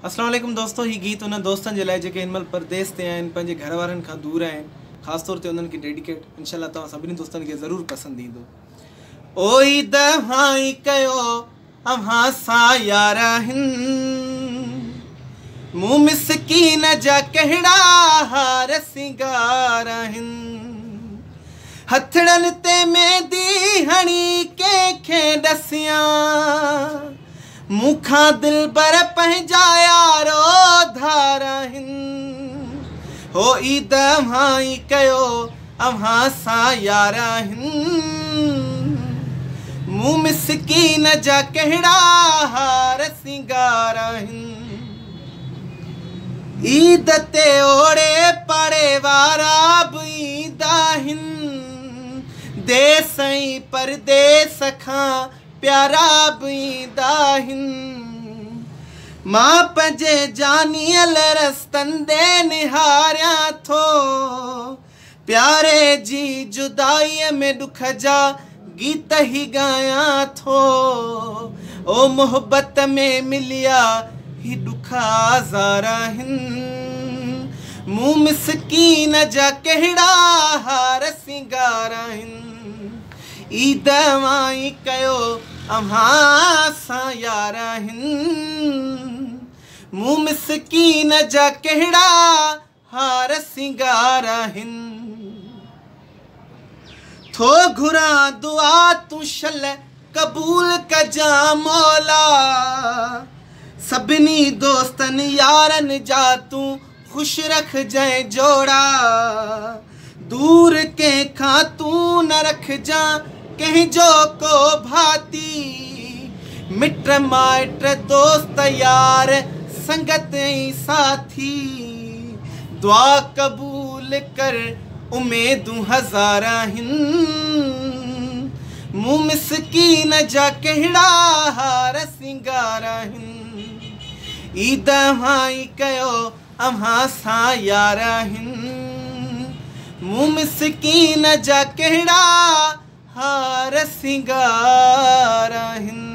अस्सलाम वालेकुम दोस्तों। ही गीत उन दोस्तन जे लाइ जेके हिनमहिल परदेस ते आहिनि, पंहिंजे घर वारनि खां दूर आहिनि, ख़ासि तौर ते उन्हनि खे डेडिकेट। इंशाल्लाह तव्हां सभिनी दोस्तनि खे ज़रूरु पसंदि ईंदो। ओई दहाई कयो अव्हां सां यार आहिनि, मूं मिसकीन जा कहिड़ा हार सिंगार आहिनि। हथड़नि ते मेंदी हणी कंहिंखे ॾसियां, मूंखां दिलबर पंहिंजा यारो धार आहिनि। हो ईद अव्हां कयो अव्हां सां यार आहिनि, मूं मिसकीन जा कहिड़ा हार सिंगार आहिनि। ईद ते ओड़े पाड़े वारा बि ईंदा आहिनि, देस ऐं परदेस खां प्यारा बि ईंदा आहिनि। मां पंहिंजे जानियल रस्तनि ॾे निहारियां थो, प्यारे जी जुदाईअ में ॾुख जा गीत ही ॻायां थो। ओ मोहबत में मिलिया ही ॾुखा ज़ार आहिनि, मूं मिसकीन जा कहिड़ा हार सिंगार आहिनि। ईद अव्हां कयो अव्हां सां यार आहिनि, मूं मिसकीन जा कहिड़ा हार सिंगार आहिनि। थो घुरां दुआ तूं शल क़बूल कजां मौला, सभिनी दोस्तनि यारनि जा तूं ख़ुशि रखजांइ जोड़ा। दूर कंहिंखां तूं न रखजां कंहिंजो को भाती, मिट माइट दोस्त यार संगत ऐं साथी। दुआ क़बूल कर उमेदूं हज़ार आहिनि, मूं मिसकीन जा कहिड़ा हार सिंगार आहिनि। ईद अव्हां कयो अव्हां सां यार आहिनि, मूं मिसकीन जा कहिड़ा हार सिंगार आहिनि।